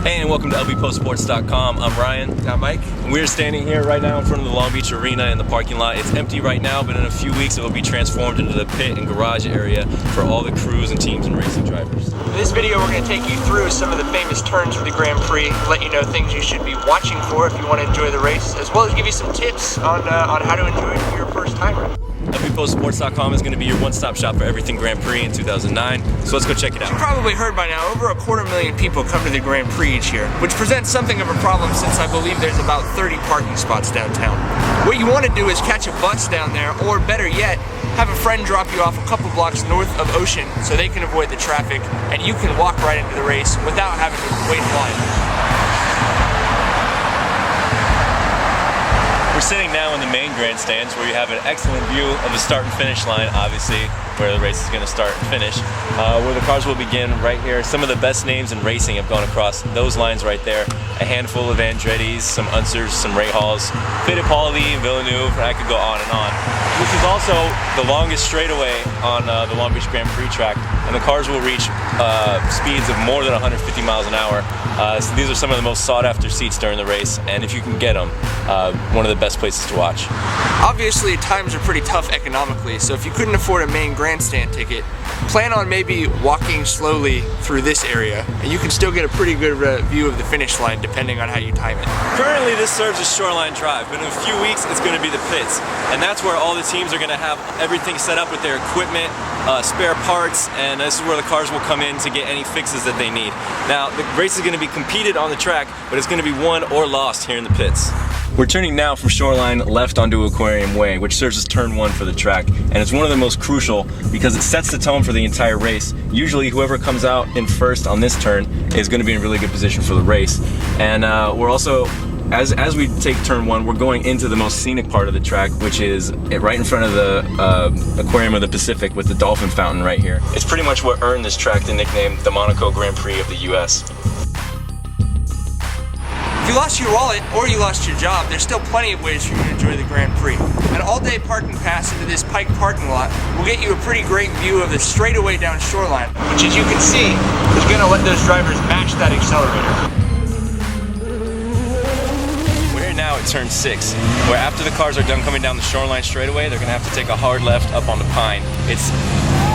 Hey, and welcome to lbpostsports.com. I'm Ryan. I'm Mike. We're standing here right now in front of the Long Beach Arena in the parking lot. It's empty right now, but in a few weeks it will be transformed into the pit and garage area for all the crews and teams and racing drivers. In this video, we're going to take you through some of the famous turns for the Grand Prix, let you know things you should be watching for if you want to enjoy the race, as well as give you some tips on how to enjoy it for your first timer. lbpostsports.com is going to be your one-stop shop for everything Grand Prix in 2009, so let's go check it out. You've probably heard by now, over 250,000 people come to the Grand Prix each year, which presents something of a problem since I believe there's about 30 parking spots downtown. What you want to do is catch a bus down there, or better yet, have a friend drop you off a couple blocks north of Ocean so they can avoid the traffic and you can walk right into the race without having to wait in line. We're sitting now in the main grandstands where you have an excellent view of the start and finish line, obviously, where the race is going to start and finish, where the cars will begin right here. Some of the best names in racing have gone across those lines right there. A handful of Andretti's, some Unsers, some Rahal's, Fittipaldi, Villeneuve, and I could go on and on. This is also the longest straightaway on the Long Beach Grand Prix track, and the cars will reach speeds of more than 150 miles an hour. So these are some of the most sought after seats during the race, and if you can get them, one of the best places to watch. Obviously, times are pretty tough economically, so if you couldn't afford a main grandstand ticket, plan on maybe walking slowly through this area, and you can still get a pretty good view of the finish line depending on how you time it. Currently, this serves as Shoreline Drive, but in a few weeks, it's going to be the pits, and that's where all the teams are going to have everything set up with their equipment, spare parts, and this is where the cars will come in to get any fixes that they need. Now, the race is going to be competed on the track, but it's going to be won or lost here in the pits. We're turning now from Shoreline left onto Aquarium Way, which serves as turn 1 for the track, and it's one of the most crucial because it sets the tone for the entire race. Usually whoever comes out in first on this turn is going to be in a really good position for the race. And we're also, as we take turn 1, we're going into the most scenic part of the track, which is right in front of the Aquarium of the Pacific with the dolphin fountain right here. It's pretty much what earned this track the nickname the Monaco Grand Prix of the US. If you lost your wallet or you lost your job, there's still plenty of ways for you to enjoy the Grand Prix. An all-day parking pass into this Pike parking lot will get you a pretty great view of the straightaway down Shoreline, which, as you can see, is going to let those drivers match that accelerator. We're here now at turn 6, where after the cars are done coming down the Shoreline straightaway, they're going to have to take a hard left up on the Pine. It's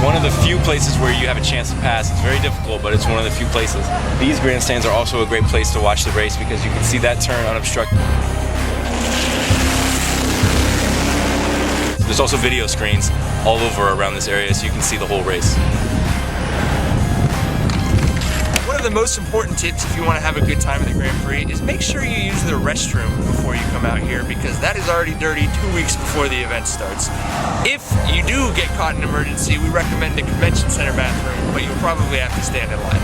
one of the few places where you have a chance to pass. It's very difficult, but it's one of the few places. These grandstands are also a great place to watch the race because you can see that turn unobstructed. There's also video screens all over around this area so you can see the whole race. One of the most important tips if you want to have a good time at the Grand Prix is make sure you use the restroom before you come out here, because that is already dirty 2 weeks before the event starts. If you do get caught in an emergency, we recommend the convention center bathroom, but you'll probably have to stand in line.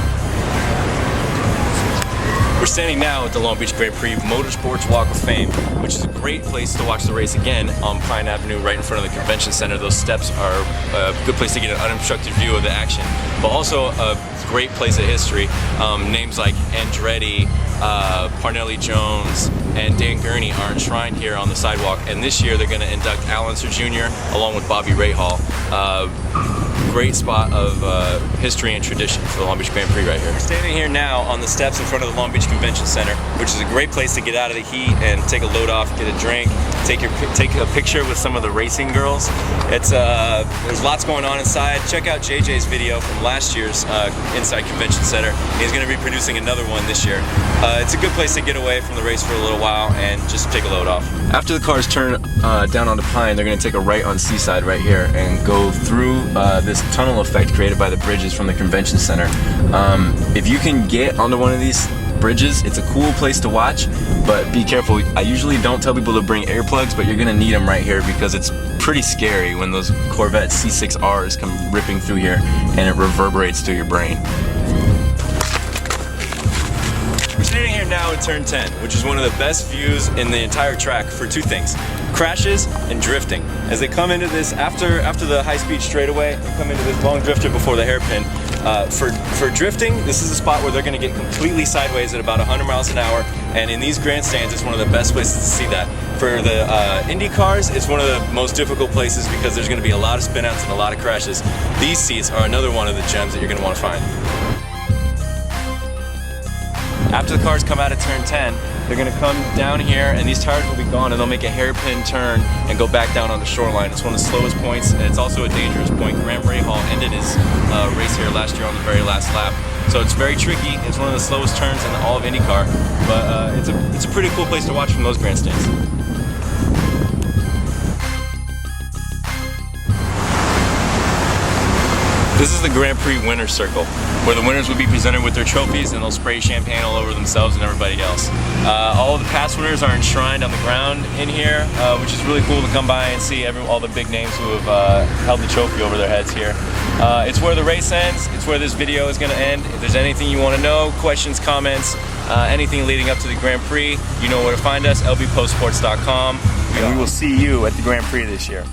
We're standing now at the Long Beach Grand Prix Motorsports Walk of Fame, which is a great place to watch the race again on Pine Avenue right in front of the convention center. Those steps are a good place to get an unobstructed view of the action, but also a great place of history. Names like Andretti, Parnelli Jones, and Dan Gurney are enshrined here on the sidewalk, and this year they're going to induct Al Unser Jr. along with Bobby Rahal. Great spot of history and tradition for the Long Beach Grand Prix right here. We're standing here now on the steps in front of the Long Beach Convention Center, which is a great place to get out of the heat and take a load off, get a drink, take a picture with some of the racing girls. There's lots going on inside. Check out JJ's video from last year's Inside Convention Center. He's going to be producing another one this year. It's a good place to get away from the race for a little while and just take a load off. After the cars turn down onto Pine, they're going to take a right on Seaside right here and go through this tunnel effect created by the bridges from the convention center. If you can get onto one of these bridges, it's a cool place to watch, but be careful. I usually don't tell people to bring earplugs, but you're gonna need them right here because it's pretty scary when those Corvette C6Rs come ripping through here and it reverberates through your brain. We're standing here now at turn 10, which is one of the best views in the entire track for two things: crashes and drifting. As they come into this, after the high-speed straightaway, they come into this long drifter before the hairpin. For drifting, this is a spot where they're going to get completely sideways at about 100 miles an hour, and in these grandstands, it's one of the best places to see that. For the Indy cars, it's one of the most difficult places because there's going to be a lot of spin-outs and a lot of crashes. These seats are another one of the gems that you're going to want to find. After the cars come out of turn 10, they're gonna come down here and these tires will be gone and they'll make a hairpin turn and go back down on the shoreline. It's one of the slowest points and it's also a dangerous point. Graham Rahal ended his race here last year on the very last lap. So it's very tricky. It's one of the slowest turns in all of IndyCar, but it's a pretty cool place to watch from those grandstands. This is the Grand Prix Winners Circle, where the winners will be presented with their trophies and they'll spray champagne all over themselves and everybody else. All of the past winners are enshrined on the ground in here, which is really cool to come by and see all the big names who have held the trophy over their heads here. It's where the race ends, it's where this video is going to end. If there's anything you want to know, questions, comments, anything leading up to the Grand Prix, you know where to find us, lbpostsports.com, and we will see you at the Grand Prix this year.